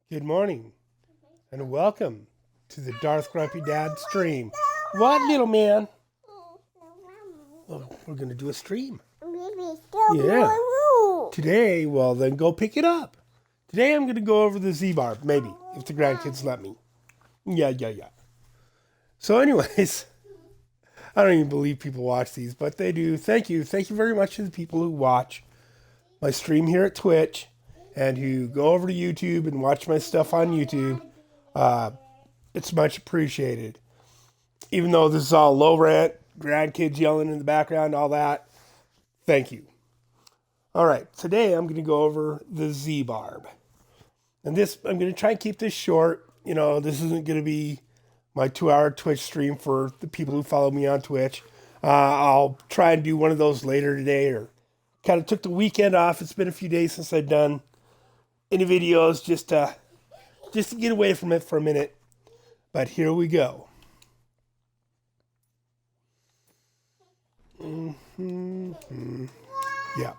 Good morning and welcome to the Darth Grumpy Dad stream. What, little man? Oh, we're going to do a stream. Yeah. Today, well, then go pick it up. Today I'm going to go over the Zbarb, maybe, if the grandkids let me. Yeah. So anyways, I don't even believe people watch these, but they do. Thank you. Thank you very much to the people who watch my stream here at Twitch and who go over to YouTube and watch my stuff on YouTube. It's much appreciated. Even though this is all low rent, grandkids yelling in the background, all that, thank you. All right, today I'm going to go over the Zbarb. And this, I'm going to try and keep this short. You know, this isn't going to be my 2-hour Twitch stream for the people who follow me on Twitch. I'll try and do one of those later today, or kind of took the weekend off. It's been a few days since I've done any videos, just to get away from it for a minute. But here we go. Yeah.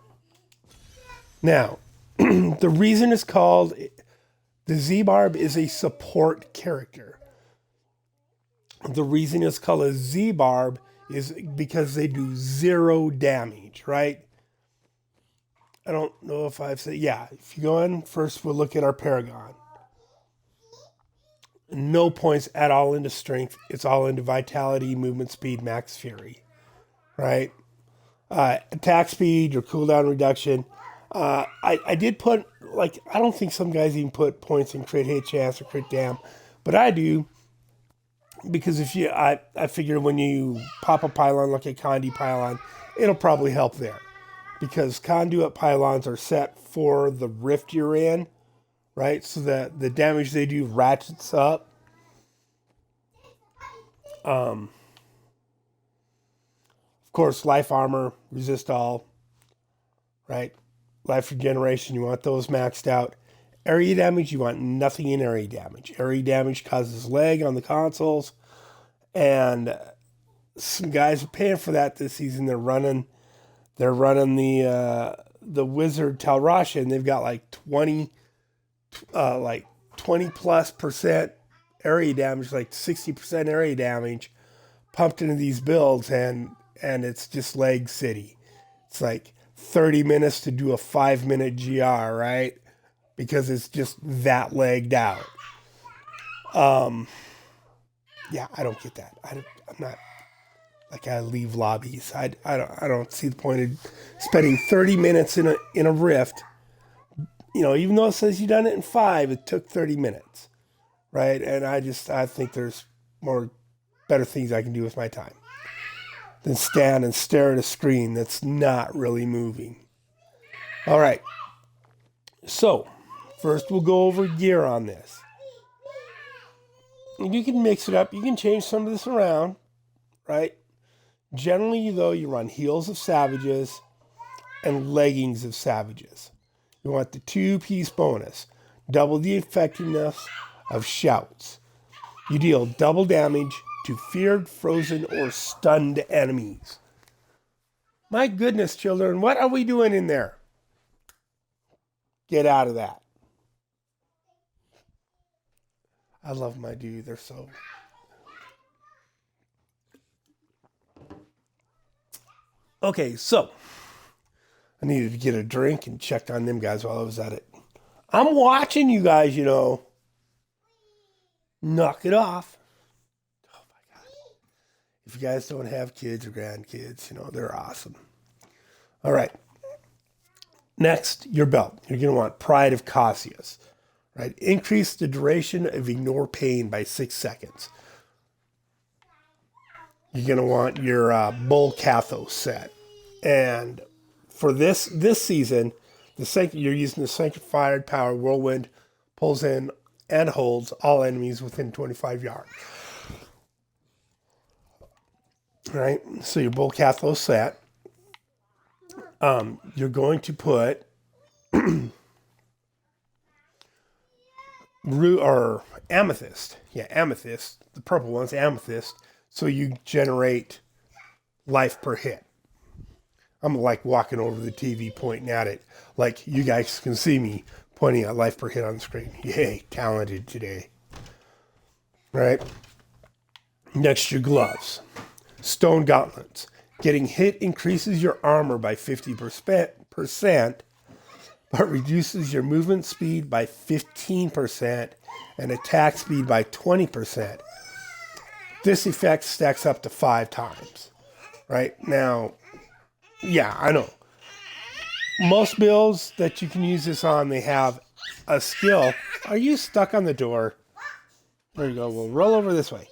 Now, the reason it's called the Zbarb is a support character. The reason it's called a Zbarb is because they do 0 damage, right? I don't know if I've said, yeah, if you go in, first we'll look at our Paragon. No points at all into strength. It's all into vitality, movement speed, max fury, right? Attack speed, your cooldown reduction. I did put, like, I don't think some guys even put points in crit hit chance or crit dam, but I do, because if you, I figure when you pop a pylon like a Condi pylon, it'll probably help there. Because conduit pylons are set for the rift you're in, right? So that the damage they do ratchets up. Of course, life armor, resist all, right? Life regeneration, you want those maxed out. Area damage, you want nothing in area damage. Area damage causes lag on the consoles, and some guys are paying for that this season. They're running the Wizard Talrasha, and they've got like 20 plus percent area damage, like 60% area damage pumped into these builds, and it's just leg city. It's like 30 minutes to do a 5-minute GR, right? Because it's just that legged out. Yeah, I don't get that. I'm not. Like, I leave lobbies. I don't see the point of spending 30 minutes in a rift. You know, even though it says you done it in 5, it took 30 minutes, right? And I think there's better things I can do with my time than stand and stare at a screen that's not really moving. All right. So, first we'll go over gear on this. You can mix it up. You can change some of this around, right? Generally, though, you run heels of savages and leggings of savages. You want the 2-piece bonus. Double the effectiveness of shouts. You deal double damage to feared, frozen, or stunned enemies. My goodness, children, what are we doing in there? Get out of that. I love my dude. They're so... Okay, so I needed to get a drink and checked on them guys while I was at it. I'm watching you guys, you know. Knock it off. Oh my God. If you guys don't have kids or grandkids, you know, they're awesome. All right. Next, your belt. You're going to want Pride of Cassius, right? Increase the duration of Ignore Pain by 6 seconds. You're going to want your Bull Cathos set. And for this season, you're using the Sanctified Power Whirlwind, pulls in and holds all enemies within 25 yards. All right, so your Bull Cathos set. You're going to put or amethyst. Yeah, amethyst. The purple one's amethyst. So you generate life per hit. I'm like walking over the TV pointing at it. Like you guys can see me pointing at life per hit on the screen. Yay, talented today. Right? Next, your gloves. Stone gauntlets. Getting hit increases your armor by 50%, but reduces your movement speed by 15% and attack speed by 20%. This effect stacks up to 5 times. Right? Now, yeah, I know. Most builds that you can use this on, they have a skill. Are you stuck on the door? There you go. Well, roll over this way.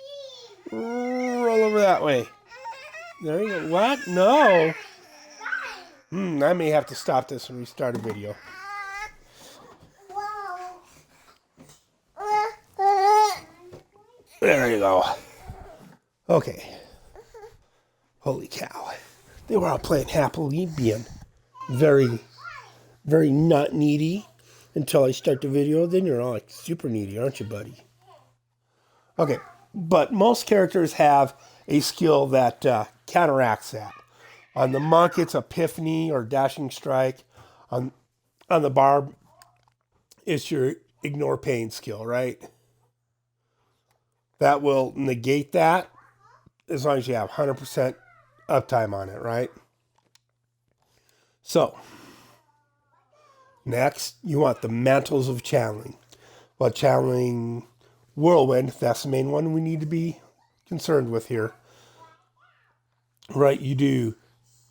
Roll over that way. There you go. What? No. I may have to stop this and restart a video. There you go. Okay. Holy cow. They were all playing happily, being very, very not needy until I start the video. Then you're all like super needy, aren't you, buddy? Okay. But most characters have a skill that counteracts that. On the monk, it's Epiphany or Dashing Strike. On the barb, it's your Ignore Pain skill, right? That will negate that as long as you have 100% uptime on it, right? So, next, you want the Mantles of Channeling. Well, channeling Whirlwind, that's the main one we need to be concerned with here. Right, you do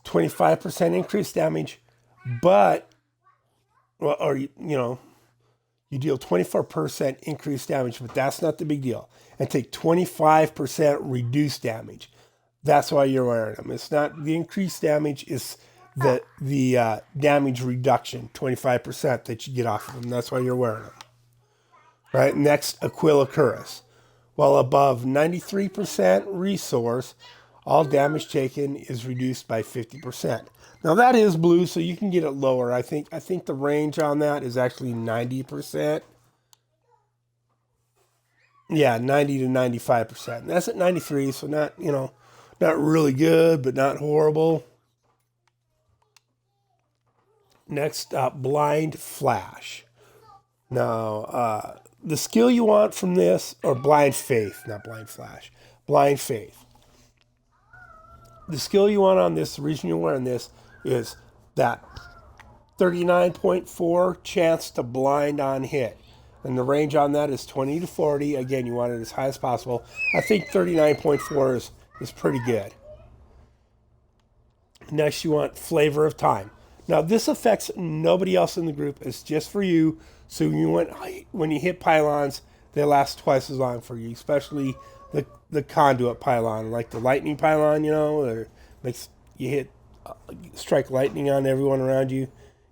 25% increased damage, but, well, or, you know, you deal 24% increased damage, but that's not the big deal. And take 25% reduced damage. That's why you're wearing them. It's not the increased damage, it's the damage reduction, 25% that you get off of them. That's why you're wearing them. Right, next, Aquila Cuirass. While above 93% resource, all damage taken is reduced by 50%. Now that is blue, so you can get it lower. I think the range on that is actually 90%. Yeah, 90 to 95%. And that's at 93, so not, you know, not really good, but not horrible. Next up, Blind Flash. Now, the skill you want from this, or Blind Faith, not Blind Flash, Blind Faith. The skill you want on this, the reason you're wearing this, is that 39.4 chance to blind on hit. And the range on that is 20 to 40. Again, you want it as high as possible. I think 39.4 is pretty good. Next, you want Flavor of Time. Now, this affects nobody else in the group. It's just for you. So when you hit pylons, they last twice as long for you, especially the conduit pylon, like the lightning pylon, you know, or makes you hit strike lightning on everyone around you.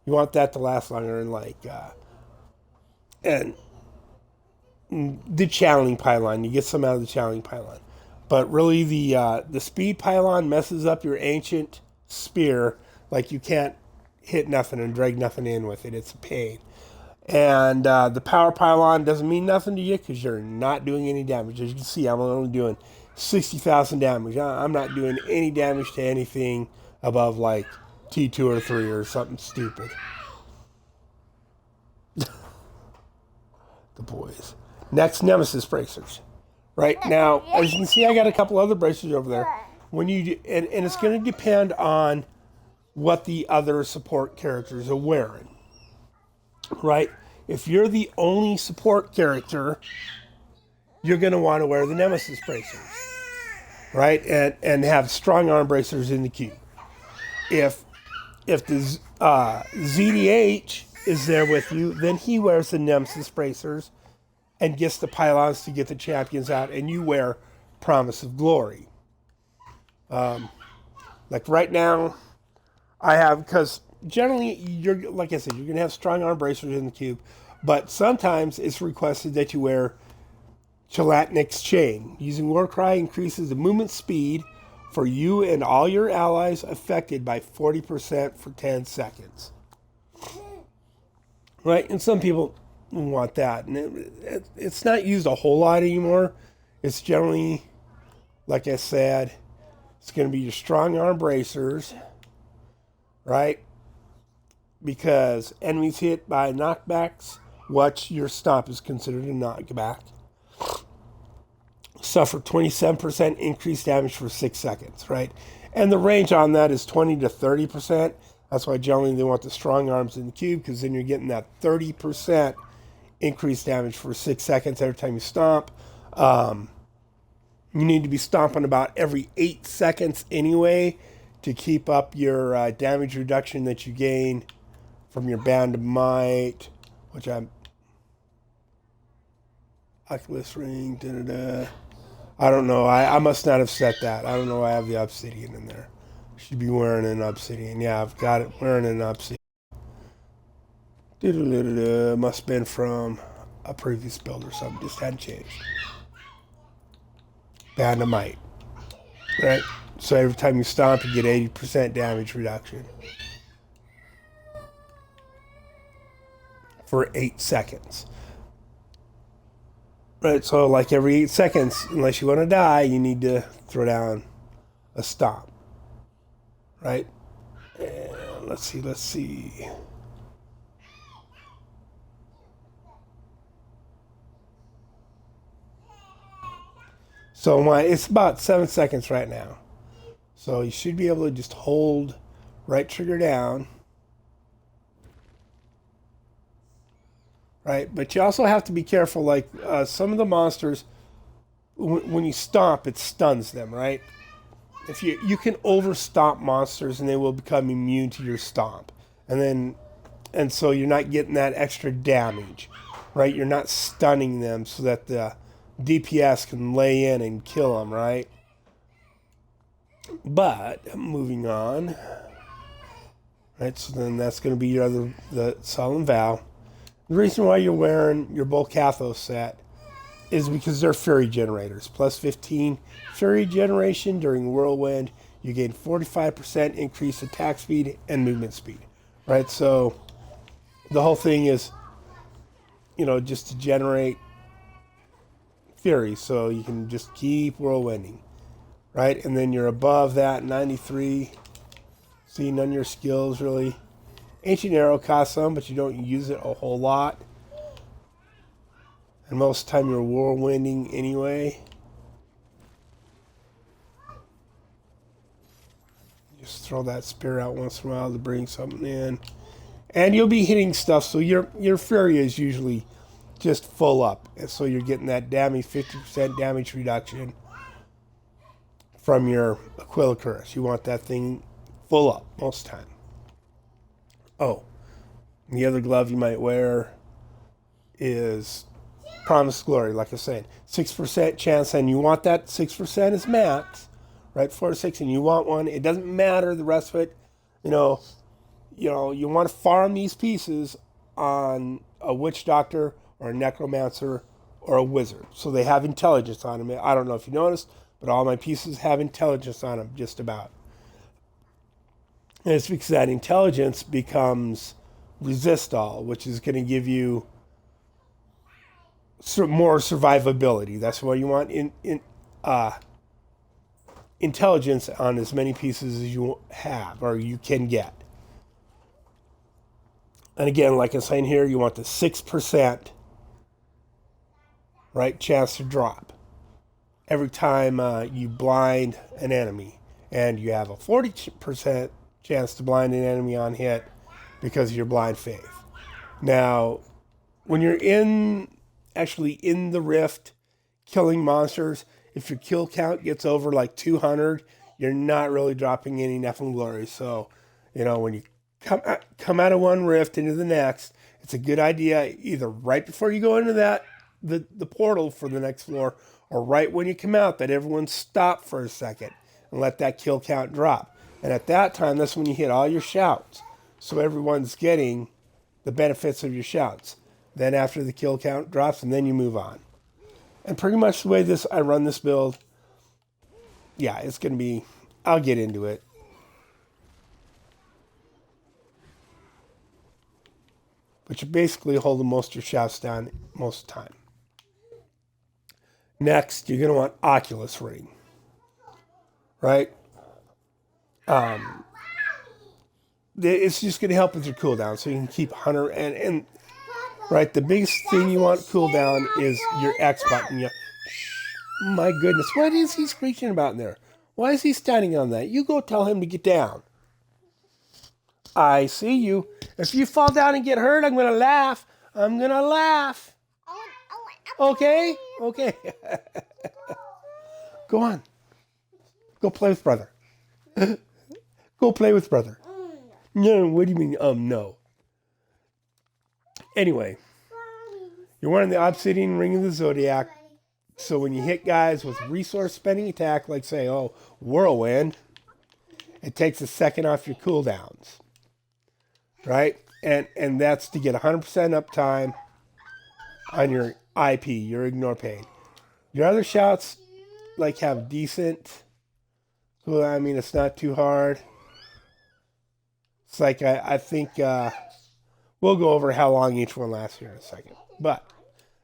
You want that to last longer, and the channeling pylon, you get some out of the channeling pylon. But really, the speed pylon messes up your ancient spear. Like, you can't hit nothing and drag nothing in with it. It's a pain. And the power pylon doesn't mean nothing to you because you're not doing any damage. As you can see, I'm only doing 60,000 damage. I'm not doing any damage to anything above like T2 or 3 or something stupid. The boys. Next, Nemesis bracers. Right now, as you can see, I got a couple other bracers over there. When you and it's going to depend on what the other support characters are wearing. Right? If you're the only support character, you're going to want to wear the Nemesis bracers. Right? And have strong arm bracers in the queue. If the ZDH is there with you, then he wears the Nemesis bracers and gets the pylons to get the champions out, and you wear Promise of Glory. Like right now, I have, because generally, you're, like I said, you're going to have strong arm bracers in the cube, but sometimes it's requested that you wear Chelatnik's Chain. Using Warcry increases the movement speed for you and all your allies affected by 40% for 10 seconds. Right? And some people want that. And it's not used a whole lot anymore. It's generally, like I said, it's going to be your strong arm bracers. Right? because enemies hit by knockbacks, which your stomp is considered a knockback, suffer 27% increased damage for 6 seconds, right? And the range on that is 20 to 30%. That's why generally they want the strong arms in the cube, because then you're getting that 30% increased damage for 6 seconds every time you stomp. You need to be stomping about every 8 seconds anyway to keep up your damage reduction that you gain from your Band of Might, which I'm... Oculus Ring, da-da-da. I don't know. I must not have set that. I don't know why I have the obsidian in there. Should be wearing an obsidian. Yeah, I've got it wearing an obsidian. Da-da-da-da-da. Must have been from a previous build or something. Just hadn't changed. Band of Might. Right? So every time you stomp, you get 80% damage reduction. For 8 seconds. Right, so like every 8 seconds, unless you want to die, you need to throw down a stomp. Right? And let's see. So it's about 7 seconds right now. So you should be able to just hold right trigger down. Right? But you also have to be careful, like some of the monsters, when you stomp, it stuns them, right? If you can over stomp monsters and they will become immune to your stomp. And so you're not getting that extra damage, right? You're not stunning them so that the DPS can lay in and kill them, right? But moving on, right? So then that's going to be the Solemn Vow. The reason why you're wearing your Bolcathos set is because they're Fury generators. Plus 15 Fury generation during Whirlwind. You gain 45% increased attack speed and movement speed. Right? So the whole thing is, just to generate Fury. So you can just keep Whirlwinding. Right? And then you're above that, 93. See, none of your skills really. Ancient Arrow costs some, but you don't use it a whole lot. And most of the time you're whirlwinding anyway. Just throw that spear out once in a while to bring something in. And you'll be hitting stuff, so your Fury is usually just full up. And so you're getting that damage, 50% damage reduction from your Aquila Curse. You want that thing full up most of the time. Oh, the other glove you might wear is Promised Glory, like I said. 6% chance, and you want that 6% is max, right? 4 to 6, and you want one. It doesn't matter the rest of it. You want to farm these pieces on a Witch Doctor or a Necromancer or a Wizard. So they have intelligence on them. I don't know if you noticed, but all my pieces have intelligence on them, just about. And it's because that intelligence becomes resist all, which is going to give you more survivability. That's why you want intelligence on as many pieces as you have or you can get. And again, like I'm saying here, you want the 6%, right, chance to drop every time you blind an enemy. And you have a 40% chance to blind an enemy on hit because of your blind faith. Now, when you're actually in the rift killing monsters, if your kill count gets over like 200, you're not really dropping any Nephilim glory. So, when you come out of one rift into the next, it's a good idea either right before you go into the portal for the next floor, or right when you come out, that everyone stop for a second and let that kill count drop. And at that time, that's when you hit all your shouts. So everyone's getting the benefits of your shouts. Then after the kill count drops, and then you move on. And pretty much the way I run this build, yeah, it's going to be, I'll get into it. But you basically hold most of your shouts down most of the time. Next, you're going to want Oculus Ring. Right? it's just going to help with your cooldown, so you can keep 100 and right. The biggest thing you want cooldown is your X button. Yeah. My goodness, what is he screeching about in there? Why is he standing on that? You go tell him to get down. I see you. If you fall down and get hurt, I'm gonna laugh. I'm gonna laugh. Okay? Okay. Go on. Go play with brother. Go play with brother. No, what do you mean, no? Anyway, you're wearing the Obsidian Ring of the Zodiac, so when you hit guys with resource spending attack, like say, Whirlwind, it takes a second off your cooldowns, right? And that's to get 100% uptime on your IP, your ignore pain. Your other shouts, like, have decent cooldown. I mean, it's not too hard. It's like, I think we'll go over how long each one lasts here in a second. But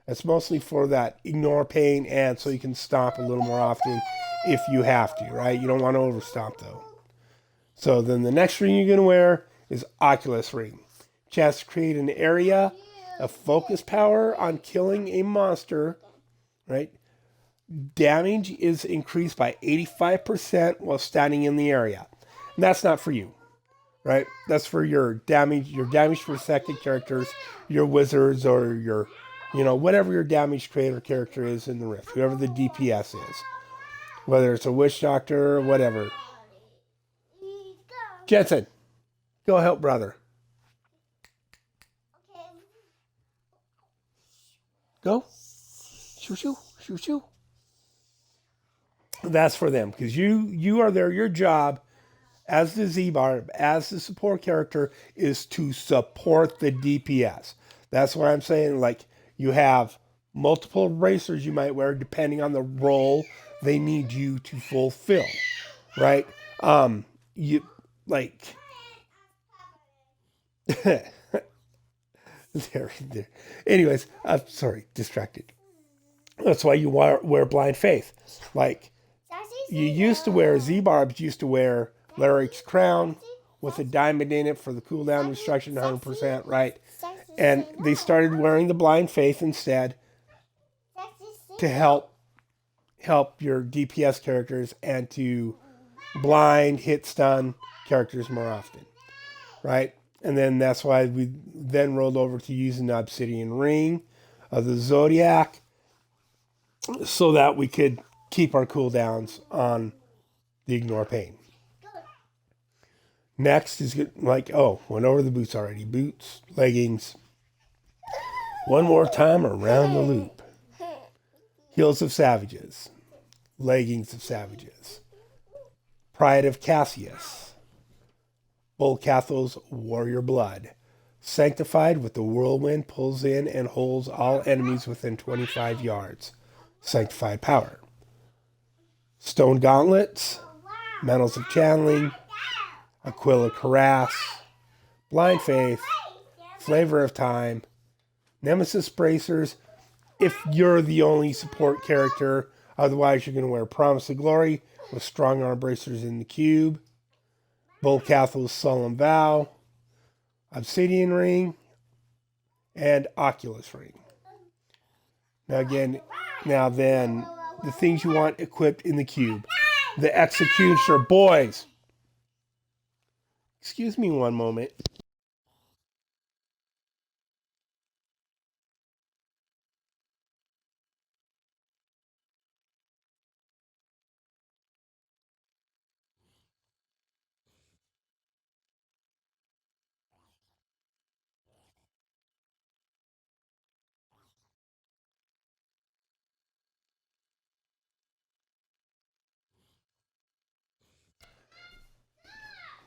it's mostly for that ignore pain and so you can stomp a little more often if you have to, right? You don't want to overstomp, though. So then the next ring you're going to wear is Oculus Ring. Chance to create an area of focus power on killing a monster, right? Damage is increased by 85% while standing in the area. And that's not for you, right? That's for your damage protected characters, your wizards, or your, whatever your damage creator character is in the Rift, whoever the DPS is. Whether it's a witch doctor or whatever. Jensen, go help brother. Go. Shoo, shoo, shoo, shoo. That's for them, because you are there. Your job as the Zbarb, as the support character, is to support the DPS. That's why I'm saying, like, you have multiple bracers you might wear depending on the role they need you to fulfill, right? You, like, there. Anyways, sorry, distracted. That's why you wear blind faith. Like, Zbarbs used to wear Larry's crown with a diamond in it for the cooldown restriction 100%, right? And they started wearing the blind faith instead to help your DPS characters and to blind, hit, stun characters more often, right? And then that's why we then rolled over to using the Obsidian Ring of the Zodiac so that we could keep our cooldowns on the ignore pain. Next is went over the boots already. Boots, leggings. One more time around the loop. Heels of Savages. Leggings of Savages. Pride of Cassius. Bolcathel's Warrior Blood. Sanctified with the whirlwind pulls in and holds all enemies within 25 yards. Sanctified power. Stone Gauntlets. Mantles of Channeling. Aquila Caress. Blind Faith. Flavor of Time. Nemesis Bracers. If you're the only support character, otherwise you're going to wear Promise of Glory with Strong Arm Bracers in the cube. Bolcathel's Solemn Vow. Obsidian Ring. And Oculus Ring. Now then, the things you want equipped in the cube. The Executioner. Boys! Excuse me one moment.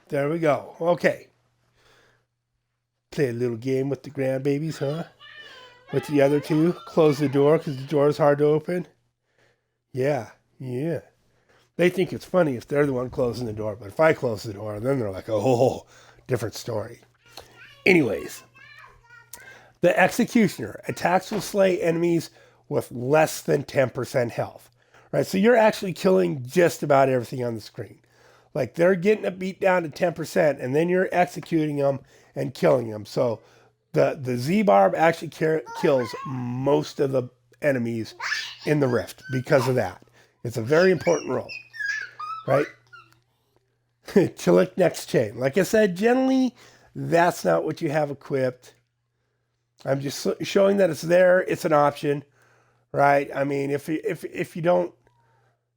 There we go. Okay. Play a little game with the grandbabies, huh? With the other two. Close the door because the door is hard to open. Yeah. They think it's funny if they're the one closing the door. But if I close the door, then they're like, oh, different story. Anyways. The Executioner. Attacks will slay enemies with less than 10% health. Right? So you're actually killing just about everything on the screen. Like they're getting a beat down to 10%, and then you're executing them and killing them. So the Zbarb actually kills most of the enemies in the rift because of that. It's a very important role, right? Chilik next chain. Like I said, generally that's not what you have equipped. I'm just showing that it's there. It's an option, right? I mean, if you don't,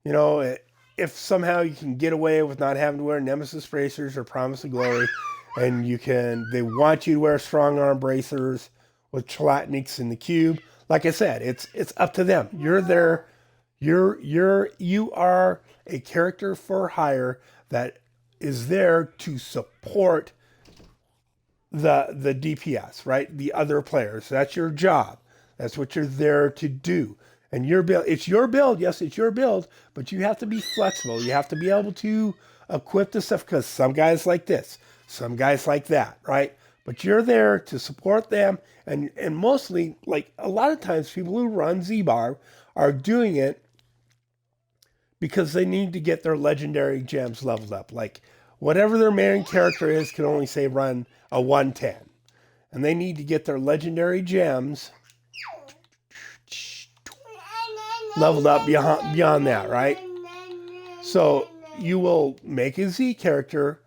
you know, if somehow you can get away with not having to wear Nemesis bracers or Promise of Glory, and they want you to wear strong arm bracers with Chilatniks in the cube. Like I said, it's up to them. You're there. You are a character for hire that is there to support the DPS, right? The other players. That's your job. That's what you're there to do. And your build, it's your build. Yes, it's your build, but you have to be flexible. You have to be able to equip the stuff because some guys like this, some guys like that, right? But you're there to support them. And mostly, like a lot of times, people who run Zbarb are doing it because they need to get their legendary gems leveled up. Like whatever their main character is can only say run a 110. And they need to get their legendary gems leveled up beyond that, right? So you will make a Z character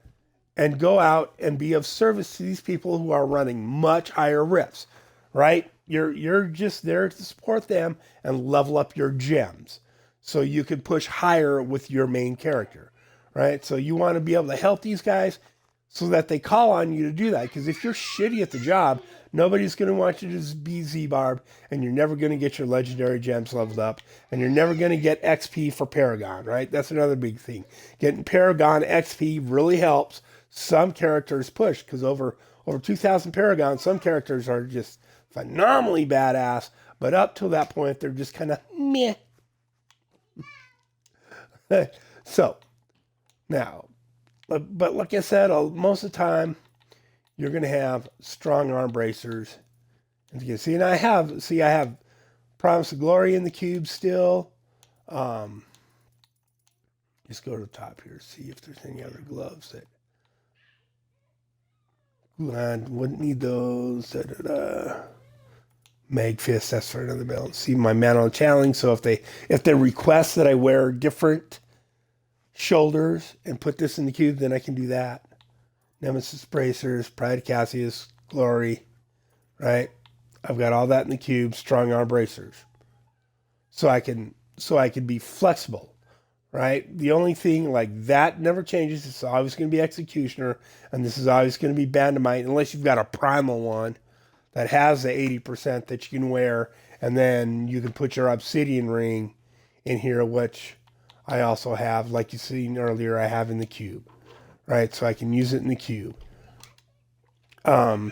and go out and be of service to these people who are running much higher rifts, right? You're just there to support them and level up your gems so you can push higher with your main character, right? So you want to be able to help these guys so that they call on you to do that. Because if you're shitty at the job, nobody's going to want you to be Zbarb, and you're never going to get your legendary gems leveled up, and you're never going to get XP for Paragon, right? That's another big thing. Getting Paragon XP really helps some characters push, because over 2,000 Paragon, some characters are just phenomenally badass, but up till that point, they're just kind of meh. So, now, but like I said, most of the time, you're going to have strong arm bracers. As you can see, and I have Promise of Glory in the cube still. Just go to the top here, see if there's any other gloves that wouldn't need those. Mag Fist, that's for another belt. See my man on challenge. So if they request that I wear different shoulders and put this in the cube, then I can do that. Nemesis bracers, Pride of Cassius, Glory, right? I've got all that in the cube, strong arm bracers. So I can be flexible, right? The only thing like that never changes. It's always going to be Executioner, and this is always going to be Bandamite, unless you've got a primal one that has the 80% that you can wear, and then you can put your Obsidian Ring in here, which I also have, like you seen earlier, I have in the cube, right? So I can use it in the cube. Now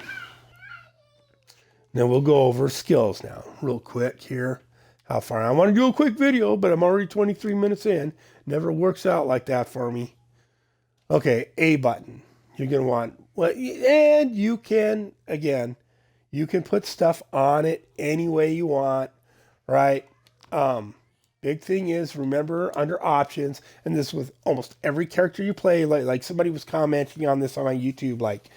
we'll go over skills now, real quick here. How far? I want to do a quick video, but I'm already 23 minutes in. Never works out like that for me. Okay, A button. You're going to want, well, and you can, again, you can put stuff on it any way you want, right? Big thing is, remember, under options, and this with almost every character you play, like somebody was commenting on this on my YouTube, like,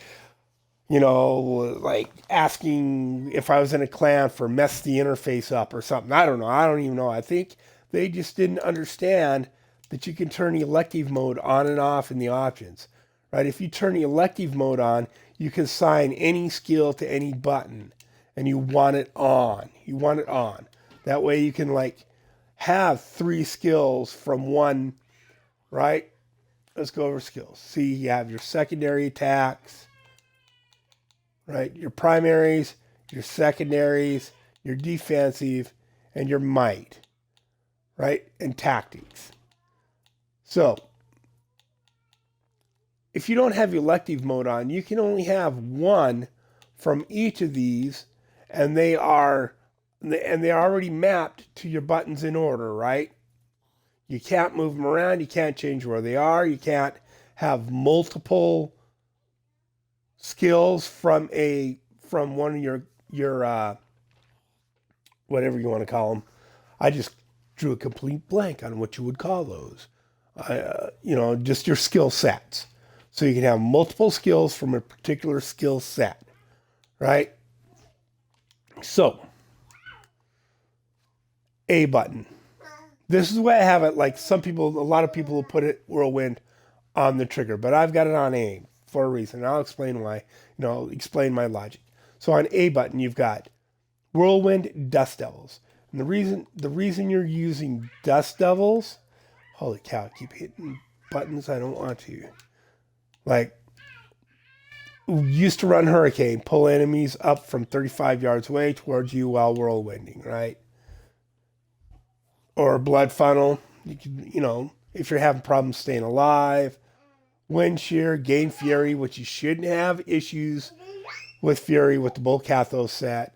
you know, like asking if I was in a clan for mess the interface up or something. I don't know. I don't even know. I think they just didn't understand that you can turn elective mode on and off in the options, right? If you turn elective mode on, you can assign any skill to any button, and you want it on. You want it on. That way you can, like, have 3 skills from one, right? Let's go over skills. See, you have your secondary attacks, right? Your primaries, your secondaries, your defensive, and your might, right? And tactics. So, if you don't have elective mode on, you can only have one from each of these, and they are already mapped to your buttons in order, right? You can't move them around. You can't change where they are. You can't have multiple skills from one of your whatever you want to call them. I just drew a complete blank on what you would call those. just your skill sets. So you can have multiple skills from a particular skill set, right? So, A button. This is the way I have it. Like a lot of people will put it whirlwind on the trigger, but I've got it on A for a reason. I'll explain why. Explain my logic. So on A button, you've got whirlwind, dust devils, and the reason you're using dust devils, holy cow, I keep hitting buttons I don't want to. Like, used to run hurricane, pull enemies up from 35 yards away towards you while whirlwinding, right? Or blood funnel. If you're having problems staying alive. Wind shear, gain fury, which you shouldn't have issues with fury with the Bull Cathos set.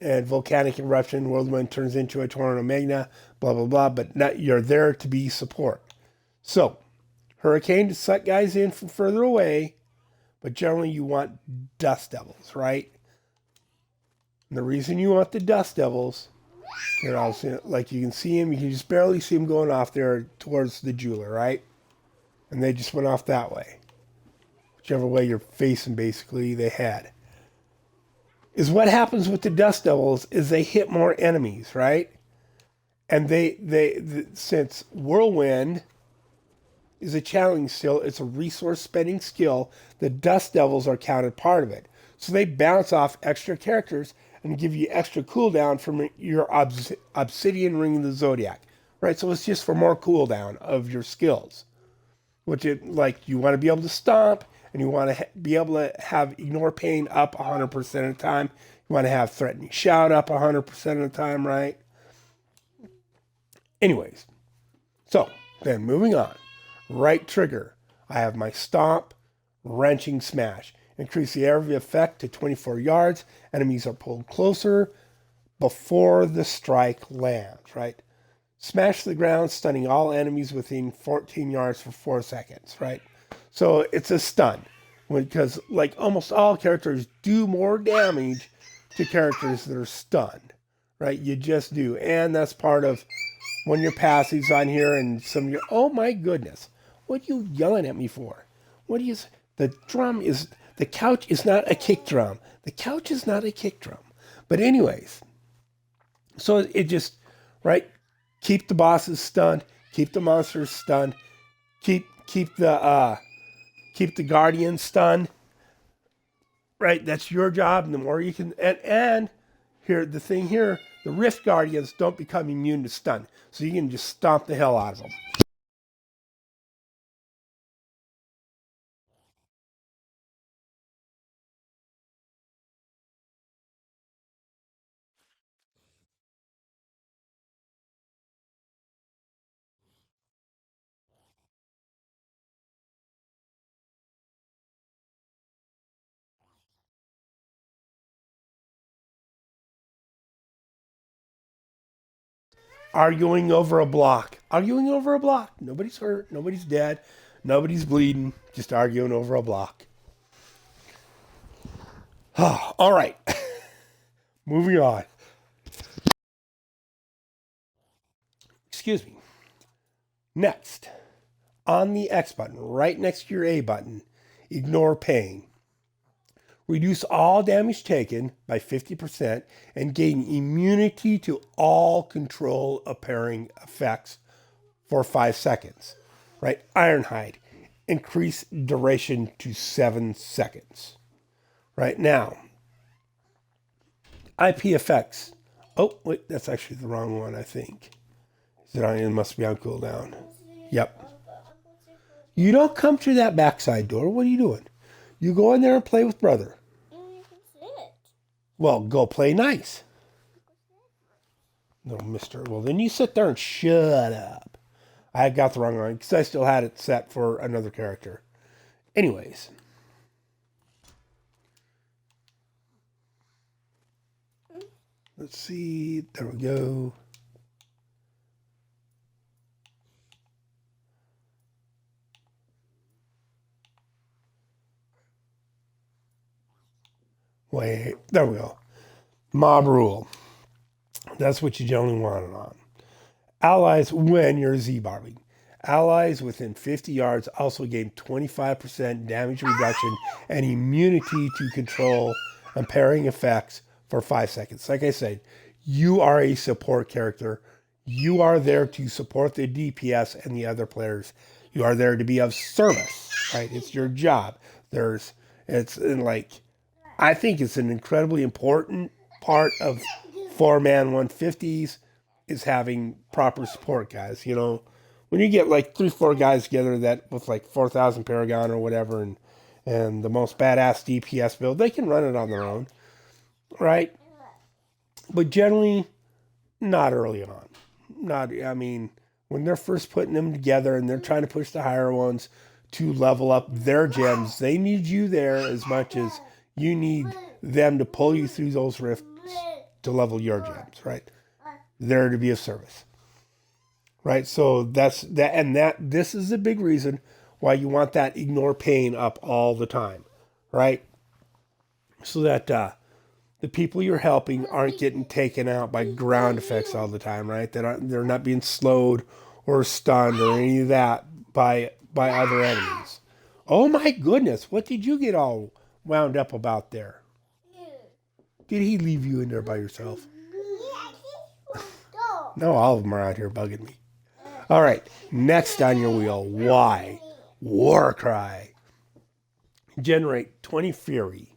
And volcanic eruption, whirlwind turns into a tornado magna, blah, blah, blah. But you're there to be support. So, hurricane to suck guys in from further away. But generally you want dust devils, right? And the reason you want the dust devils, like you can see him, you can just barely see him going off there towards the jeweler, right? And they just went off that way. Whichever way you're facing, basically, they had. Is what happens with the dust devils is they hit more enemies, right? And since whirlwind is a challenge skill, it's a resource spending skill, the dust devils are counted part of it. So they bounce off extra characters and give you extra cooldown from your obsidian ring of the zodiac, right? So it's just for more cooldown of your skills. You want to be able to stomp, and you want to be able to have ignore pain up 100% of the time. You want to have threatening shout up 100% of the time, right? Anyways, so then moving on. Right trigger, I have my stomp, wrenching smash. Increase the area of effect to 24 yards. Enemies are pulled closer before the strike lands, right? Smash the ground, stunning all enemies within 14 yards for 4 seconds, right? So it's a stun. Because, like, almost all characters do more damage to characters that are stunned, right? You just do. And that's part of when your passives on here and some of your, oh my goodness, what are you yelling at me for? The couch is not a kick drum. The couch is not a kick drum. But anyways, so it just, right? Keep the bosses stunned. Keep the monsters stunned. Keep the guardians stunned. Right, that's your job. And the more you can, and here the rift guardians don't become immune to stun, so you can just stomp the hell out of them. Arguing over a block. Nobody's hurt. Nobody's dead. Nobody's bleeding. Just arguing over a block. All right. Moving on. Excuse me. Next, on the X button, right next to your A button, ignore pain. Reduce all damage taken by 50% and gain immunity to all control appearing effects for 5 seconds. Right? Ironhide. Increase duration to 7 seconds. Right now, IP effects. Oh, wait, that's actually the wrong one, I think. It must be on cooldown. Yep. You don't come through that backside door. What are you doing? You go in there and play with brother. Well, go play nice. No, mister. Well, then you sit there and shut up. I got the wrong one because I still had it set for another character. Anyways. Let's see. There we go. Wait, there we go. Mob rule. That's what you generally want it on. Allies when you're Zbarbing. Allies within 50 yards also gain 25% damage reduction and immunity to control and parrying effects for 5 seconds. Like I said, you are a support character. You are there to support the DPS and the other players. You are there to be of service, right? It's your job. I think it's an incredibly important part of 4-man 150s is having proper support guys. You know, when you get like 3-4 guys together that with like 4,000 Paragon or whatever and the most badass DPS build, they can run it on their own, right? But generally, not early on. When they're first putting them together and they're trying to push the higher ones to level up their gems, they need you there as much as you need them to pull you through those rifts to level your gems, right? There to be of service, right? So this is a big reason why you want that ignore pain up all the time, right? So that the people you're helping aren't getting taken out by ground effects all the time, right? They're not being slowed or stunned or any of that by other enemies. Oh my goodness, what did you get all wound up about there? Did he leave you in there by yourself? No, all of them are out here bugging me. All right, next on your wheel, Y. Warcry. Generate 20 fury,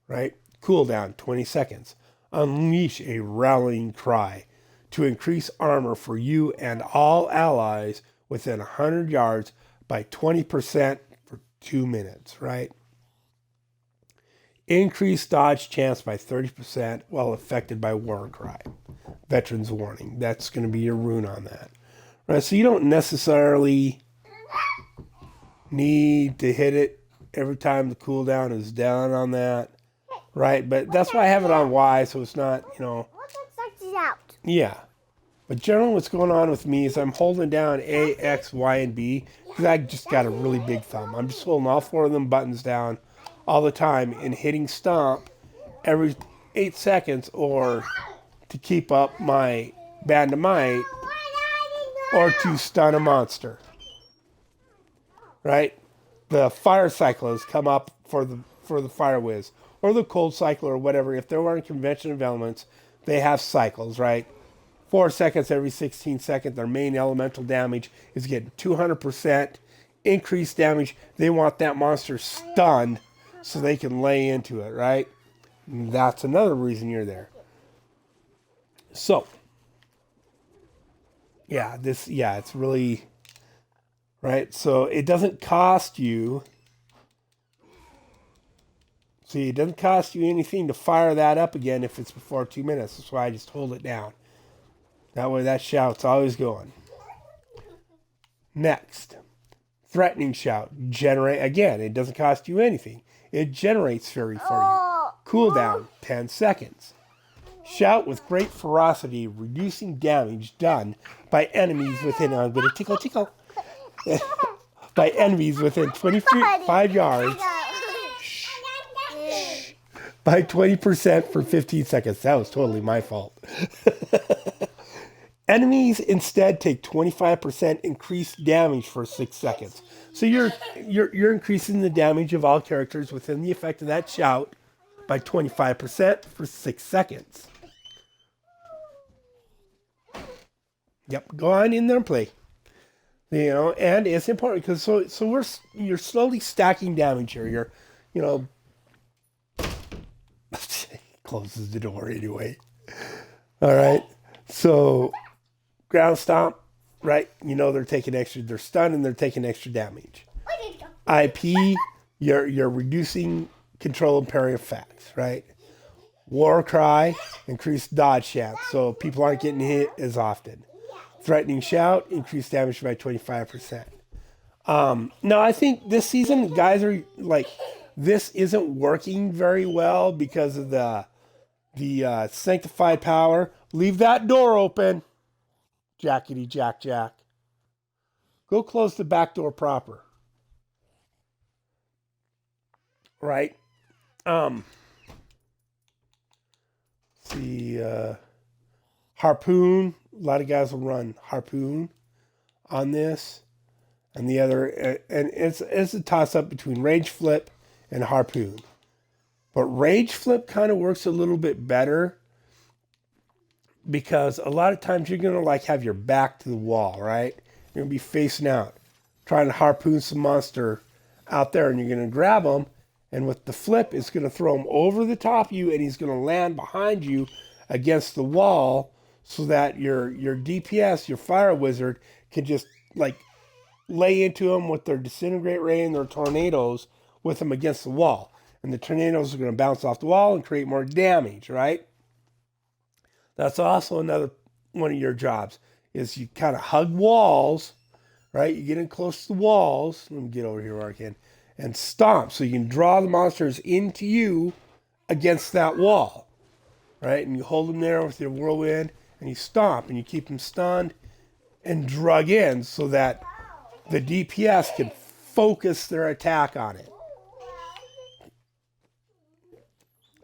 right? Cooldown 20 seconds. Unleash a rallying cry to increase armor for you and all allies within 100 yards by 20% for 2 minutes, right? Increase dodge chance by 30% while affected by Warcry. Veteran's Warning. That's going to be your rune on that. Right, so you don't necessarily need to hit it every time the cooldown is down on that. Right, but that's why I have it on Y, so it's not, Yeah. But generally what's going on with me is I'm holding down A, X, Y, and B because I just got a really big thumb. I'm just holding all 4 of them buttons down all the time and hitting stomp every 8 seconds or to keep up my band of might or to stun a monster. Right? The fire cyclists come up for the fire whiz. Or the cold cycle or whatever. If they're wearing convention of elements, they have cycles, right? 4 seconds every 16 seconds. Their main elemental damage is getting 200% increased damage. They want that monster stunned so they can lay into it, right? And that's another reason you're there. So, it's really, right? So it doesn't cost you... See, it doesn't cost you anything to fire that up again if it's before 2 minutes. That's why I just hold it down. That way that shout's always going. Next, threatening shout. Generate, again, it doesn't cost you anything. It generates fury for you. Cooldown, 10 seconds. Shout with great ferocity, reducing damage done by enemies within, I'm going to tickle. By enemies within 25 yards. By 20% for 15 seconds. That was totally my fault. Enemies instead take 25% increased damage for 6 seconds. So you're increasing the damage of all characters within the effect of that shout by 25% for 6 seconds. Yep, go on in there and play. And it's important because you're slowly stacking damage here. Closes the door anyway. All right. So ground stomp, right? They're taking extra. They're stunned and they're taking extra damage. IP, you're reducing control and parry effects, right? War cry, increased dodge chance, so people aren't getting hit as often. Threatening shout, increased damage by 25%. Now I think this season guys are like, this isn't working very well because of the sanctified power. Leave that door open. Jackety jack jack. Go close the back door proper. Right? See, harpoon. A lot of guys will run harpoon. on this, and the other, and it's a toss-up between Rage Flip and Harpoon. But Rage Flip kind of works a little bit better because a lot of times you're going to like have your back to the wall, right? You're going to be facing out, trying to harpoon some monster out there, and you're going to grab him, and with the flip, it's going to throw him over the top of you, and he's going to land behind you against the wall so that your DPS, your fire wizard, can just like lay into him with their disintegrate ray and their tornadoes with him against the wall. And the tornadoes are going to bounce off the wall and create more damage, right? That's also another one of your jobs, is you kind of hug walls, right? You get in close to the walls. Let me get over here where I can. And stomp, so you can draw the monsters into you against that wall, right? And you hold them there with your whirlwind, and you stomp, and you keep them stunned and drug in so that the DPS can focus their attack on it.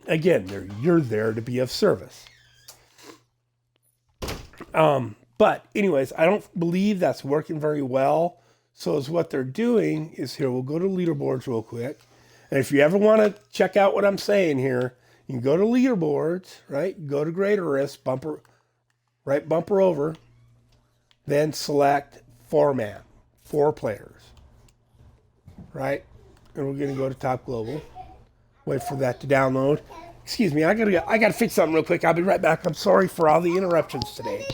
Again, you're there to be of service. But anyways, I don't believe that's working very well. So is what they're doing is here, we'll go to leaderboards real quick. And if you ever want to check out what I'm saying here, you can go to leaderboards, right? Go to greater risk, bumper over, then select 4-man, 4 players, right? And we're going to go to top global. Wait for that to download. Excuse me, I gotta fix something real quick. I'll be right back. I'm sorry for all the interruptions today.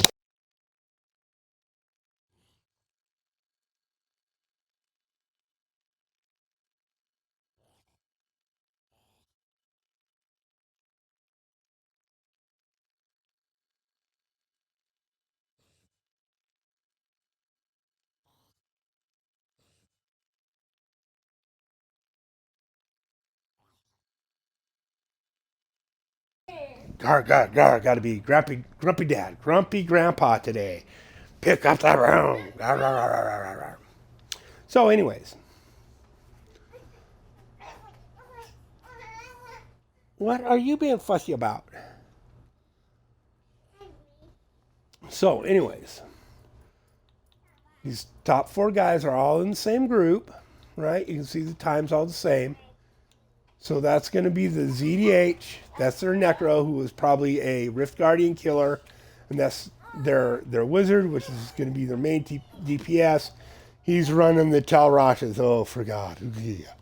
Gotta be grumpy dad, grumpy grandpa today. Pick up that round. So, anyways, what are you being fussy about? So, anyways, these top 4 guys are all in the same group, right? You can see the times all the same. So that's going to be the ZDH. That's their Necro, who was probably a Rift Guardian killer. And that's their Wizard, which is going to be their main DPS. He's running the Talrashes. Oh, for God. Yeah.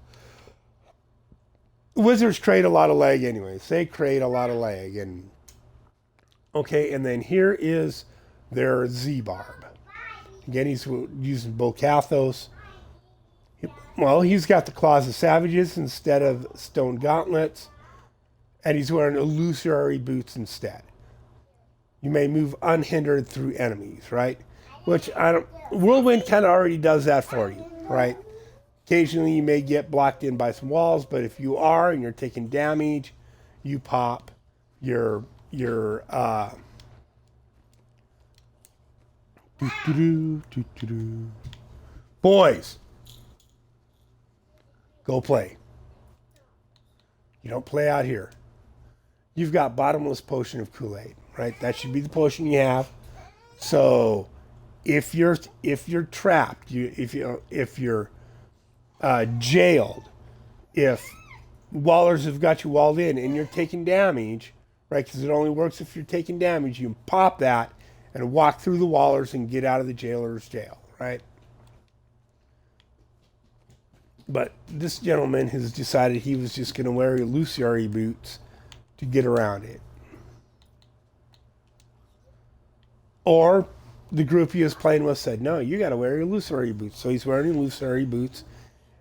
Wizards create a lot of lag anyways. They create a lot of lag. And okay, and then here is their Zbarb. Again, he's using Bokathos. Well, he's got the Claws of Savages instead of Stone Gauntlets, and he's wearing illusory boots instead. You may move unhindered through enemies, right? Which Whirlwind kind of already does that for you, right? Occasionally you may get blocked in by some walls, but if you are and you're taking damage, you pop your boys. Go play. You don't play out here. You've got bottomless potion of Kool-Aid, right? That should be the potion you have. So if you're trapped, if you're jailed, if wallers have got you walled in and you're taking damage, right? Because it only works if you're taking damage. You can pop that and walk through the wallers and get out of the jailer's jail, right? But this gentleman has decided he was just going to wear illusory boots to get around it. Or the group he was playing with said, no, you got to wear illusory boots. So he's wearing illusory boots,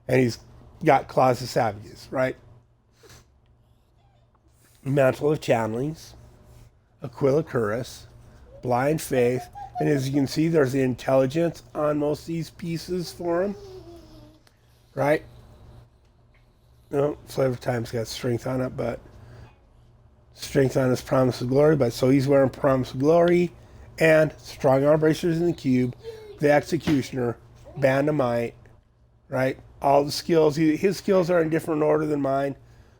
and he's got Claws of Savages, right? Mantle of Channelings, Aquila Cuirass, Blind Faith, and as you can see, there's the intelligence on most of these pieces for him. Right? No, Flavor Time's got strength on it, but strength on his Promise of Glory. But so he's wearing Promise of Glory and Strong Arm Bracers in the Cube, the Executioner, Band of Might, right? All the skills, his skills are in different order than mine.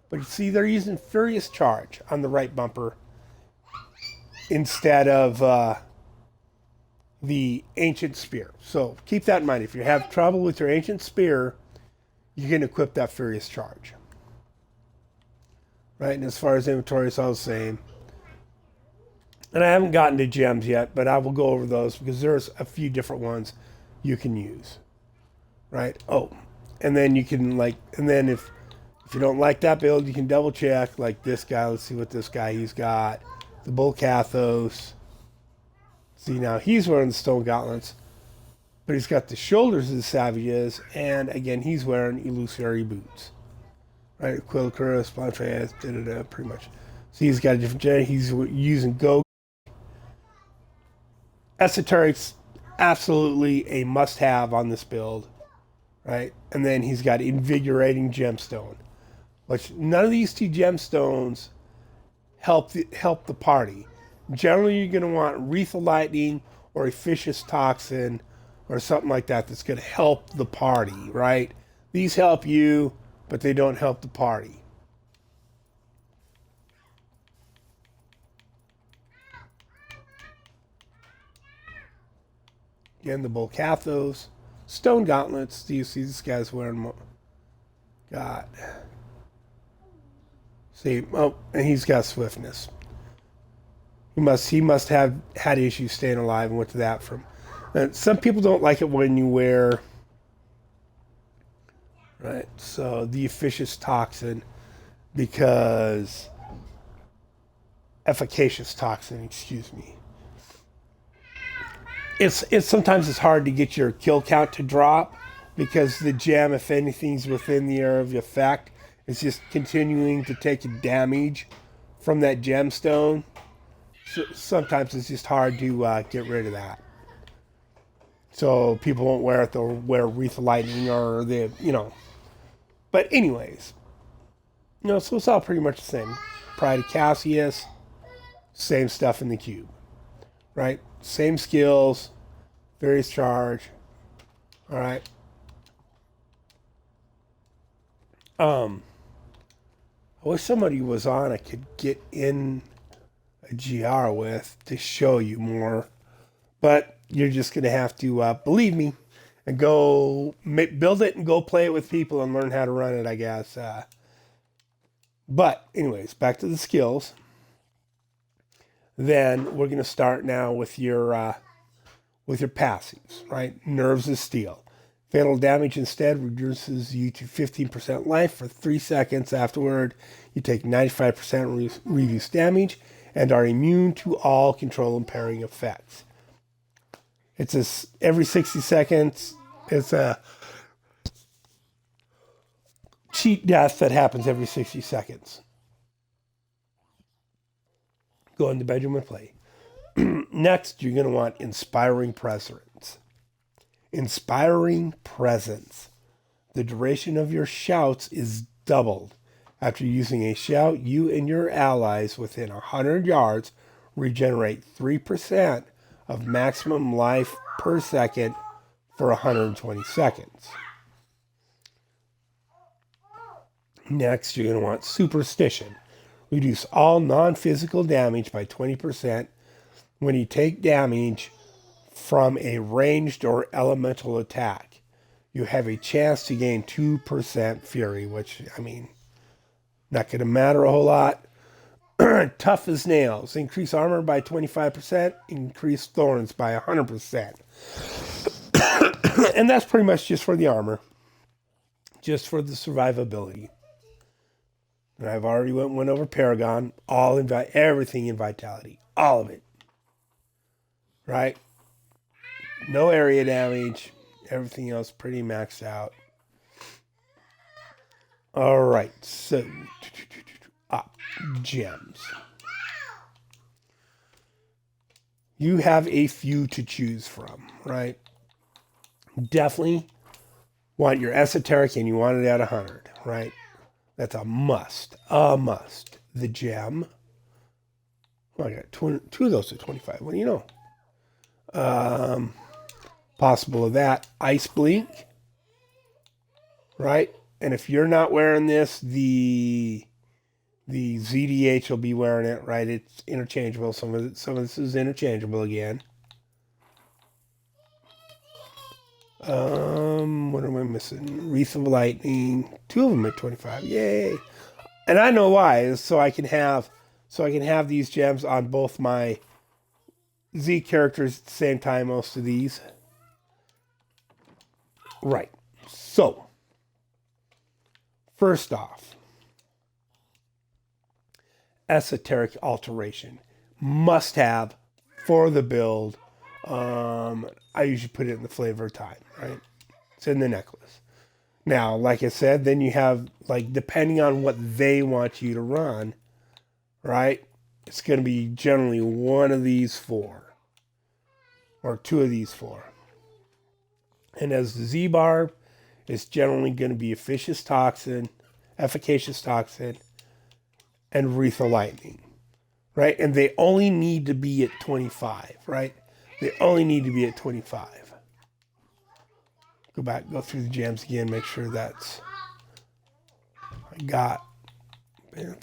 But you see, they're using Furious Charge on the right bumper instead of the ancient spear. So keep that in mind. If you have trouble with your ancient spear, you can equip that furious charge. Right, and as far as inventory, it's all the same. And I haven't gotten to gems yet, but I will go over those because there's a few different ones you can use. Right? Oh, and then you can and then if you don't like that build, you can double check like this guy. Let's see what this guy he's got. The Bull Cathos. See, now he's wearing the stone gauntlets, but he's got the shoulders of the savages, and again, he's wearing illusory boots. Right? Quillicurus, Blanchard, pretty much. So he's got a different gen. He's using Go. Esoteric's absolutely a must-have on this build. Right? And then he's got Invigorating Gemstone. Which none of these two gemstones help the party. Generally, you're going to want Wreath of Lightning or Officious Toxin or something like that that's going to help the party, right? These help you, but they don't help the party. Again, the Bolcathos. Stone Gauntlets. Do you see this guy's wearing? God. See, oh, and he's got swiftness. He must have had issues staying alive and went to that from. And some people don't like it when you wear. Right, so the Officious Toxin, because efficacious toxin, excuse me. It's sometimes it's hard to get your kill count to drop because the gem, if anything's within the area of effect, is just continuing to take damage from that gemstone. So sometimes it's just hard to get rid of that. So people won't wear it. They'll wear Wreath of Lightning or But anyways, so it's all pretty much the same. Pride of Cassius, same stuff in the cube, right? Same skills, various charge. All right. I wish somebody was on I could get in a GR with to show you more, but you're just gonna have to believe me and go build it and go play it with people and learn how to run it, I guess. But anyways, back to the skills. Then we're gonna start now with your passives, right? Nerves of Steel. Fatal damage instead reduces you to 15% life for 3 seconds. Afterward, you take 95% reduced damage and are immune to all control impairing effects. It's every 60 seconds. It's a cheat death that happens every 60 seconds. Go in the bedroom and play. Next, you're going to want Inspiring Presence. Inspiring Presence. The duration of your shouts is doubled. After using a shout, you and your allies within 100 yards regenerate 3% of maximum life per second for 120 seconds. Next, you're going to want Superstition. Reduce all non-physical damage by 20% when you take damage from a ranged or elemental attack. You have a chance to gain 2% Fury, which, not going to matter a whole lot. Tough as Nails. Increase armor by 25%. Increase thorns by 100%. And that's pretty much just for the armor. Just for the survivability. And I've already went over Paragon. Everything in Vitality. All of it. Right? No area damage. Everything else pretty maxed out. All right. So, gems. You have a few to choose from, right? Definitely want your esoteric and you want it at 100, right? That's a must. A must. The gem. Well, I got two of those at 25. What do you know? Possible of that. Ice Blink. Right? And if you're not wearing this, the ZDH will be wearing it, right? It's interchangeable. Some of this is interchangeable again. What am I missing? Wreath of Lightning. 2 of them at 25. Yay! And I know why. So I can have these gems on both my Z characters at the same time. Most of these. Right. So first off, esoteric alteration must have for the build. I usually put it in the flavor of time, right? It's in the necklace. Now, like I said, then you have, like, depending on what they want you to run, right? It's going to be generally one of these 4 or 2 of these 4. And as the Zbarb, it's generally going to be efficacious toxin, and Wreath of Lightning, right? And they only need to be at 25, right? They only need to be at 25. Go back, go through the gems again, make sure that's... I got... Where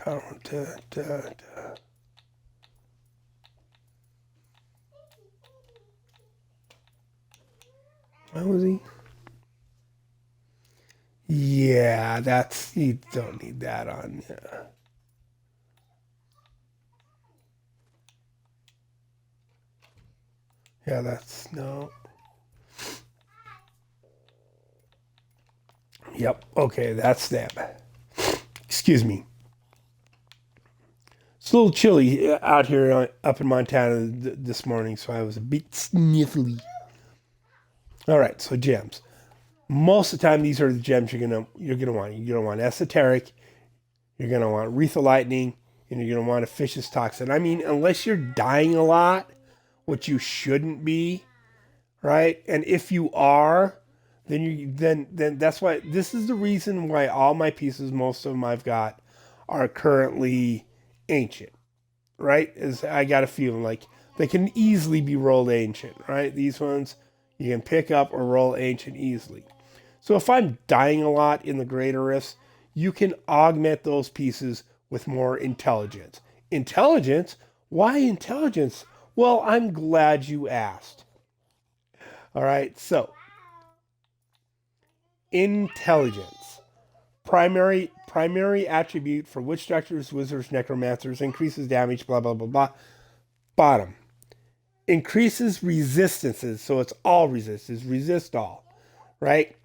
was he? Yeah, that's... You don't need that on... Yeah. Yeah, that's... No. Yep, okay, that's them. Excuse me. It's a little chilly out here up in Montana this morning, so I was a bit sniffly. All right, so gems. Most of the time, these are the gems you're gonna want. You're gonna want esoteric. You're gonna want Wreath of Lightning, and you're gonna want efficacious toxin. I mean, unless you're dying a lot, which you shouldn't be, right? And if you are, then that's why this is the reason why all my pieces, most of them I've got, are currently ancient, right? Is I got a feeling like they can easily be rolled ancient, right? These ones you can pick up or roll ancient easily. So if I'm dying a lot in the greater rifts, you can augment those pieces with more intelligence. Intelligence? Why intelligence? Well, I'm glad you asked. All right, so intelligence. Primary attribute for witch doctors, wizards, necromancers, increases damage, blah, blah, blah, blah. Bottom. Increases resistances, so it's all resistances, resist all, right?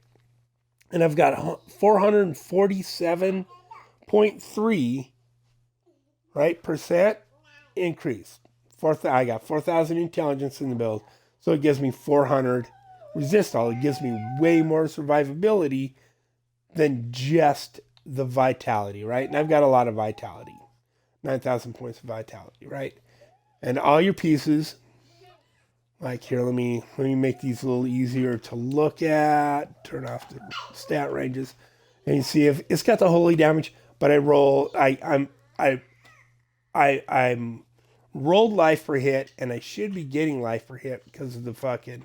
And I've got 447.3, right, percent increase. I got 4,000 intelligence in the build, so it gives me 400 resist all. It gives me way more survivability than just the vitality, right? And I've got a lot of vitality, 9,000 points of vitality, right? And all your pieces, like here, let me make these a little easier to look at. Turn off the stat ranges, and you see if it's got the holy damage. But I'm rolled life per hit, and I should be getting life per hit because of the fucking.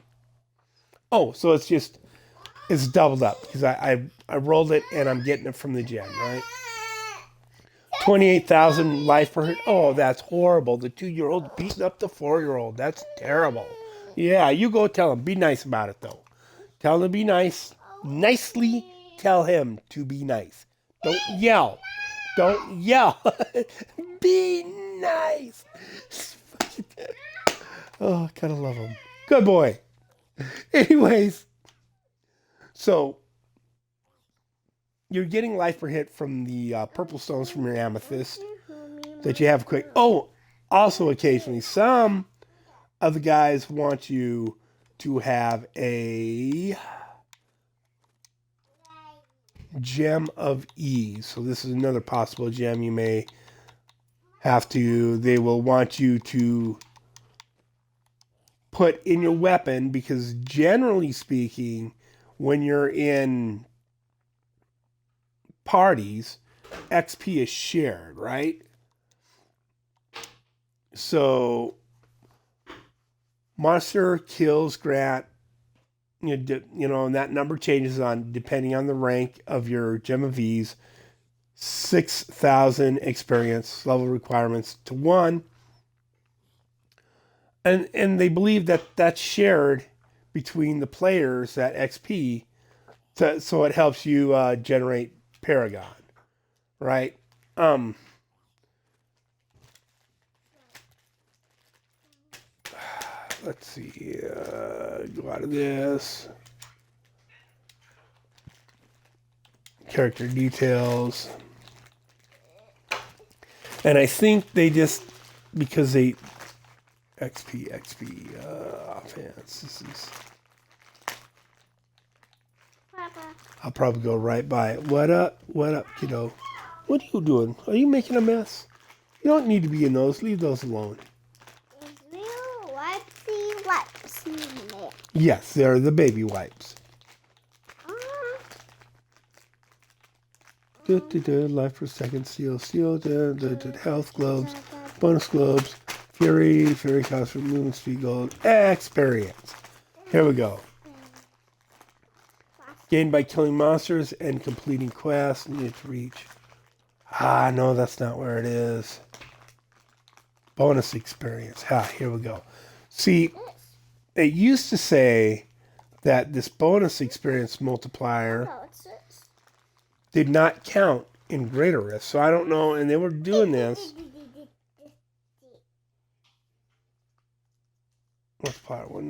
Oh, so it's doubled up because I rolled it and I'm getting it from the gen, right? 28,000 life per hit. Oh, that's horrible. The 2-year-old beating up the 4-year-old. That's terrible. Yeah, you go tell him. Be nice about it, though. Tell him to be nice. Nicely tell him to be nice. Don't yell. Don't yell. Be nice. Oh, I kind of love him. Good boy. Anyways, so you're getting life per hit from the purple stones from your amethyst that you have quick. Oh, also occasionally some of the guys want you to have a gem of ease. So this is another possible gem you may have to. They will want you to put in your weapon because generally speaking, when you're in parties, XP is shared, right? So monster kills grant, and that number changes on depending on the rank of your gem of ease. 6,000 experience level requirements to 1. And they believe that that's shared between the players, that XP, so it helps you generate Paragon, right? Let's see. Go out of this. Character details. And I think they just, because they, XP, offense. This is, I'll probably go right by it. What up, kiddo? What are you doing? Are you making a mess? You don't need to be in those. Leave those alone. Wipes in there. Yes, they're the baby wipes. Life per second, steel, health globes, bonus globes, fury cost for movement speed gold, experience. Here we go. Gained by killing monsters and completing quests. Need to reach. No, that's not where it is. Bonus experience. Here we go. See, it used to say that this bonus experience multiplier did not count in greater risk. So I don't know, and they were doing this. Multiplier one.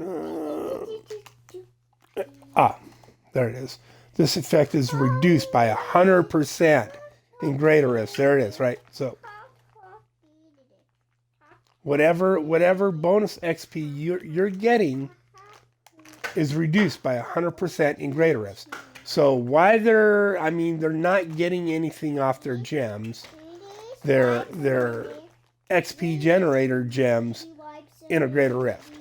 There it is. This effect is reduced by 100% in greater risk. There it is, right? So whatever bonus XP you're getting is reduced by 100% in greater risk. So why they're not getting anything off their gems. Their XP generator gems in a greater rift.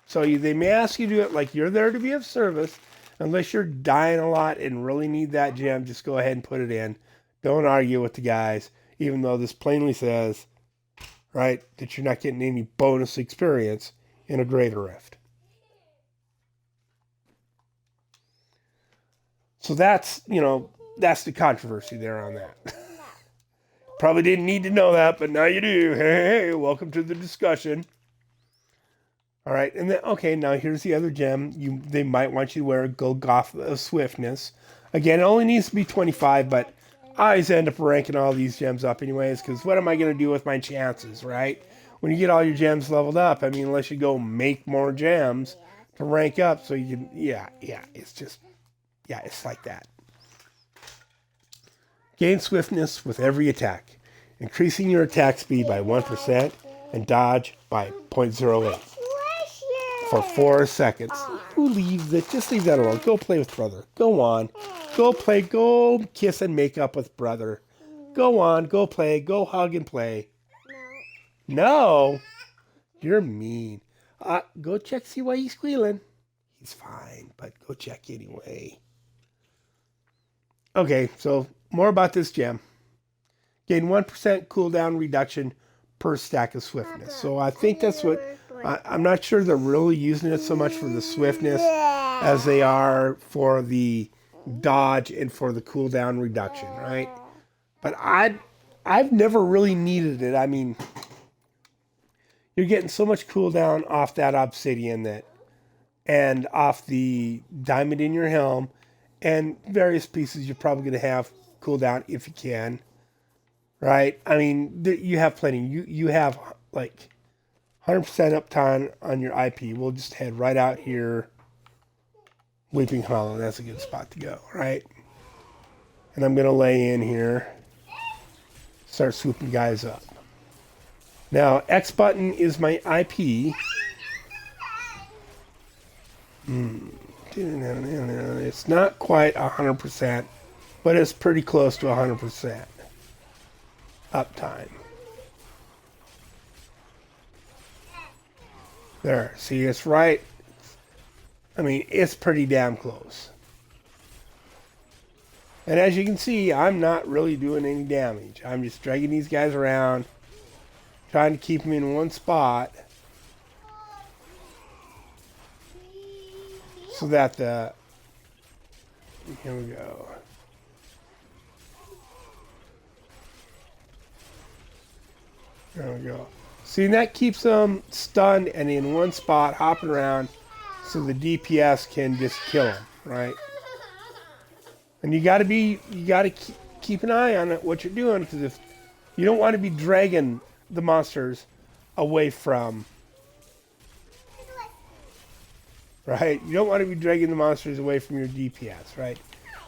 So they may ask you to do it like you're there to be of service. Unless you're dying a lot and really need that gem, just go ahead and put it in. Don't argue with the guys, even though this plainly says, right, that you're not getting any bonus experience in a greater rift. So that's the controversy there on that. Probably didn't need to know that, but now you do. Hey, welcome to the discussion. All right, and then, okay, now here's the other gem. They might want you to wear Golgotha Swiftness. Again, it only needs to be 25, but I always end up ranking all these gems up anyways, because what am I going to do with my chances, right? When you get all your gems leveled up, unless you go make more gems to rank up so you can, it's like that. Gain swiftness with every attack, increasing your attack speed by 1% and dodge by 0.08 for 4 seconds. Who leaves it? Just leave that alone. Go play with brother. Go on. Go play. Go kiss and make up with brother. Go on. Go play. Go hug and play. No? You're mean. Go check, see why he's squealing. He's fine, but go check anyway. Okay, so more about this gem. Gain 1% cooldown reduction per stack of swiftness. So I think that's what... I'm not sure they're really using it so much for the swiftness as they are for the dodge and for the cooldown reduction, right? But I've never really needed it. You're getting so much cooldown off that obsidian and off the diamond in your helm and various pieces you're probably going to have cooldown if you can, right? You have plenty. You have like 100% uptime on your IP. We'll just head right out here. Weeping Hollow. That's a good spot to go, right? And I'm going to lay in here. Start swooping guys up. Now, X button is my IP. It's not quite 100%, but it's pretty close to 100% uptime. There, see, it's right. It's pretty damn close. And as you can see, I'm not really doing any damage. I'm just dragging these guys around, trying to keep them in one spot so that here we go. There we go. See, and that keeps them stunned and in one spot, hopping around, so the DPS can just kill them, right? And you got to keep an eye on it, what you're doing, because if you don't want to be dragging the monsters away from, right? You don't want to be dragging the monsters away from your DPS, right?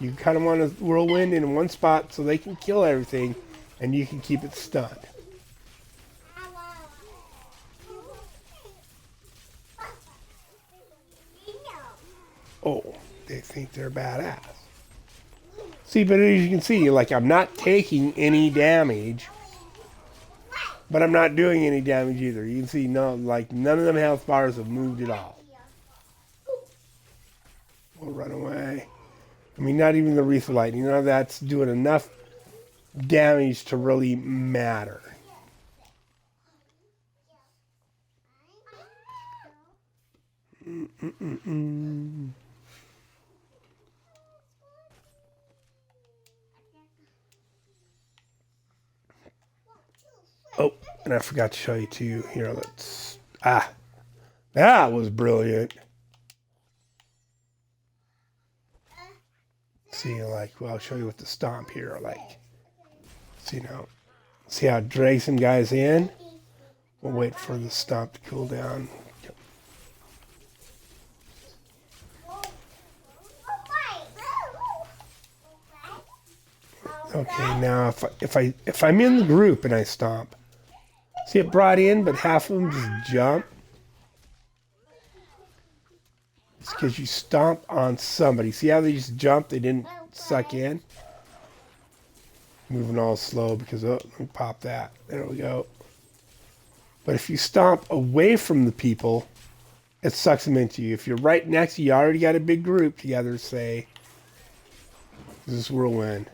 You kind of want to whirlwind in one spot so they can kill everything, and you can keep it stunned. Oh, they think they're badass. See, but as you can see, like, I'm not taking any damage, but I'm not doing any damage either. You can see, no, like, none of them health bars have moved at all. We'll run away. I mean, not even the Wreath of Lightning. None of that's doing enough damage to really matter. Oh, and I forgot to show you too. Here, let's... that was brilliant. See, like, well, I'll show you what the stomp here, like. See now, see how it drags some guys in? We'll wait for the stomp to cool down. Okay, now if I'm in the group and I stomp, see it brought in, but half of them just jump. It's because you stomp on somebody. See how they just jump? They didn't suck in. Moving all slow because, oh, let me pop that. There we go. But if you stomp away from the people, it sucks them into you. If you're right next to you, already got a big group together, say, this is whirlwind.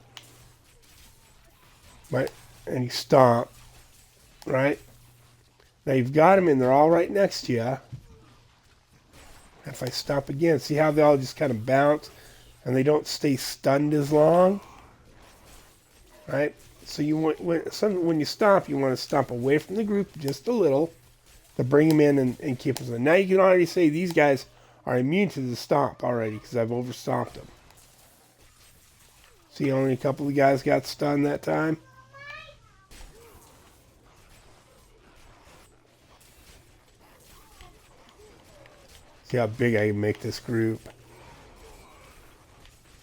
Right? And you stomp, right? Now you've got them and they're all right next to you. If I stomp again, see how they all just kind of bounce and they don't stay stunned as long? Right? So you want, when you stomp, you want to stomp away from the group just a little to bring them in and keep them in. Now you can already say these guys are immune to the stomp already because I've overstomped them. See, only a couple of guys got stunned that time. See how big I can make this group.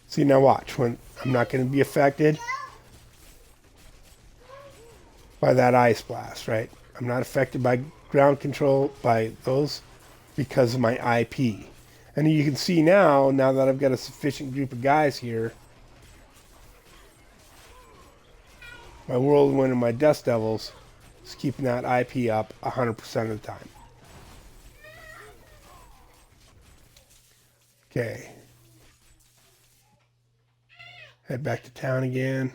See, now watch. When I'm not going to be affected by that ice blast, right? I'm not affected by ground control, by those, because of my IP. And you can see now that I've got a sufficient group of guys here, my Whirlwind and my Dust Devils is keeping that IP up 100% of the time. Okay. Head back to town again.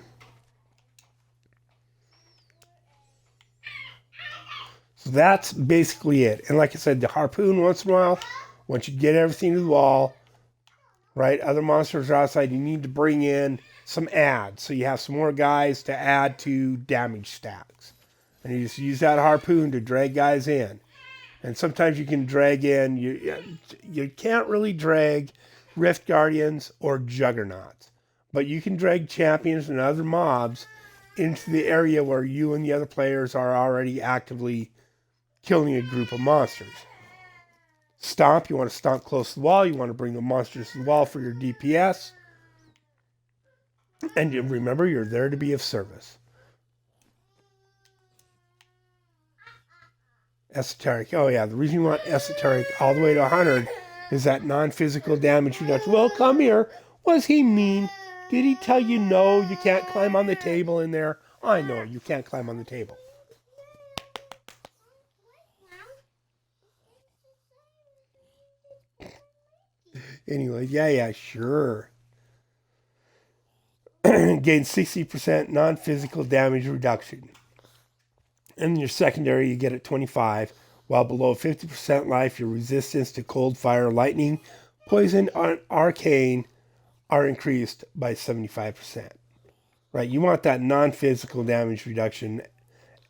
So that's basically it. And like I said, the harpoon once in a while, once you get everything to the wall, right, other monsters are outside, you need to bring in some adds. So you have some more guys to add to damage stacks. And you just use that harpoon to drag guys in. And sometimes you can drag in, you can't really drag Rift Guardians or Juggernauts. But you can drag champions and other mobs into the area where you and the other players are already actively killing a group of monsters. Stomp, you want to stomp close to the wall. You want to bring the monsters to the wall for your DPS. And remember, you're there to be of service. Esoteric. Oh yeah, the reason you want esoteric all the way to 100 is that non-physical damage reduction. Well, come here. Was he mean? Did he tell you no, you can't climb on the table in there? I know, you can't climb on the table. Anyway, yeah, sure. Gain 60% non-physical damage reduction. And your secondary, you get at 25. While below 50% life, your resistance to cold, fire, lightning, poison, and arcane are increased by 75%. Right? You want that non-physical damage reduction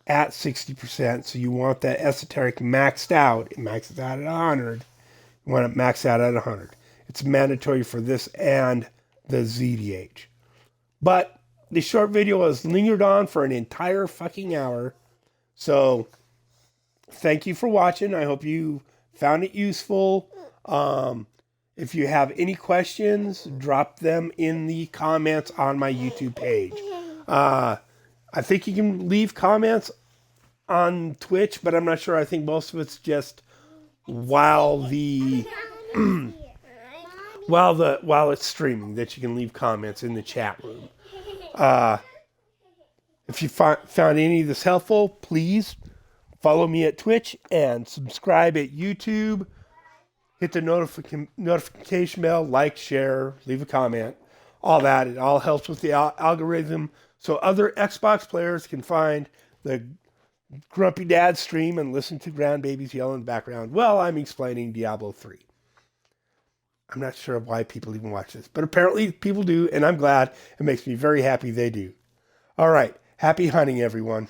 at 60%. So you want that esoteric maxed out. It maxes out at 100. You want to max out at 100. It's mandatory for this and the ZDH. But the short video has lingered on for an entire fucking hour. So thank you for watching. I hope you found it useful. If you have any questions, drop them in the comments on my YouTube page. I think you can leave comments on Twitch, but I'm not sure. I think most of it's just while it's streaming that you can leave comments in the chat room. If you found any of this helpful, please follow me at Twitch and subscribe at YouTube. Hit the notification bell, like, share, leave a comment, all that. It all helps with the algorithm so other Xbox players can find the Grumpy Dad stream and listen to grandbabies yell in the background while I'm explaining Diablo 3. I'm not sure why people even watch this, but apparently people do, and I'm glad. It makes me very happy they do. All right. Happy hunting, everyone.